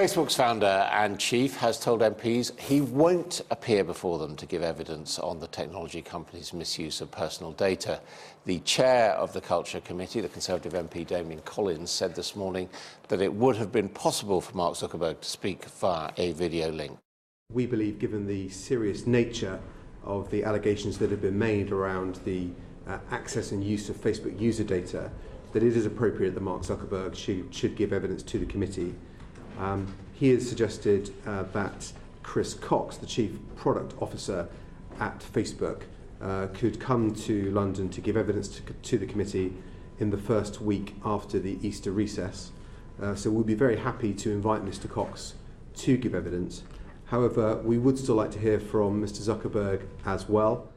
Facebook's founder and chief has told MPs he won't appear before them to give evidence on the technology company's misuse of personal data. The chair of the Culture Committee, the Conservative MP Damien Collins, said this morning that it would have been possible for Mark Zuckerberg to speak via a video link. We believe, given the serious nature of the allegations that have been made around the access and use of Facebook user data, that it is appropriate that Mark Zuckerberg should give evidence to the committee. He has suggested that Chris Cox, the Chief Product Officer at Facebook, could come to London to give evidence to the committee in the first week after the Easter recess. So we'll be very happy to invite Mr. Cox to give evidence. However, we would still like to hear from Mr. Zuckerberg as well.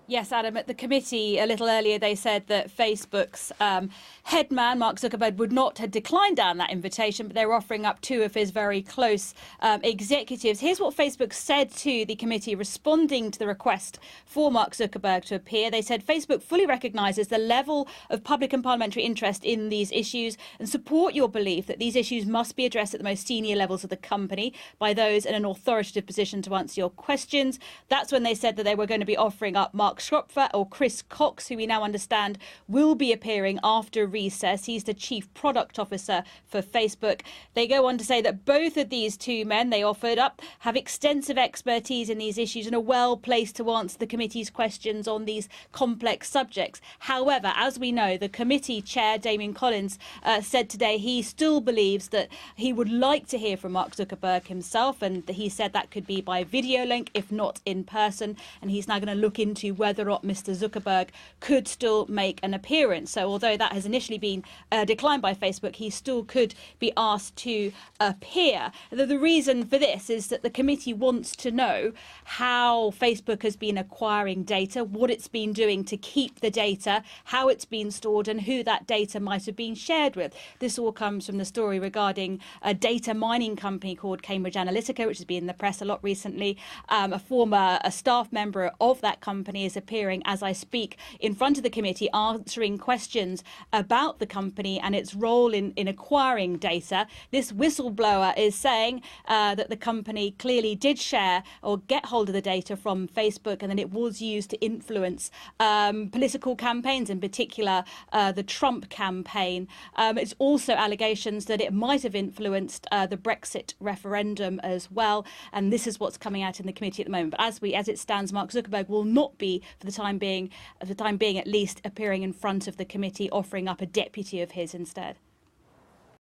Yes, Adam, at the committee a little earlier they said that Facebook's head man, Mark Zuckerberg, would not have declined down that invitation, but they were offering up two of his very close executives. Here's what Facebook said to the committee responding to the request for Mark Zuckerberg to appear. They said Facebook fully recognises the level of public and parliamentary interest in these issues and support your belief that these issues must be addressed at the most senior levels of the company by those in an authoritative position to answer your questions. That's when they said that they were going to be offering up Mark Schropfer or Chris Cox, who we now understand will be appearing after recess. He's the Chief Product Officer for Facebook. They go on to say that both of these two men they offered up have extensive expertise in these issues and are well placed to answer the committee's questions on these complex subjects. However, as we know, the committee chair, Damien Collins, said today he still believes that he would like to hear from Mark Zuckerberg himself, and he said that could be by video link, if not in person, and he's now going to look into whether or not Mr. Zuckerberg could still make an appearance. So although that has initially been declined by Facebook, he still could be asked to appear. The reason for this is that the committee wants to know how Facebook has been acquiring data, what it's been doing to keep the data, how it's been stored and who that data might have been shared with. This all comes from the story regarding a data mining company called Cambridge Analytica, which has been in the press a lot recently. A former staff member of that company is appearing as I speak in front of the committee, answering questions about the company and its role in acquiring data. This whistleblower is saying that the company clearly did share or get hold of the data from Facebook, and then it was used to influence political campaigns, in particular the Trump campaign. It's also allegations that it might have influenced the Brexit referendum as well, and this is what's coming out in the committee at the moment. But as it stands, Mark Zuckerberg will not be, for the time being at least, appearing in front of the committee, offering up a deputy of his instead.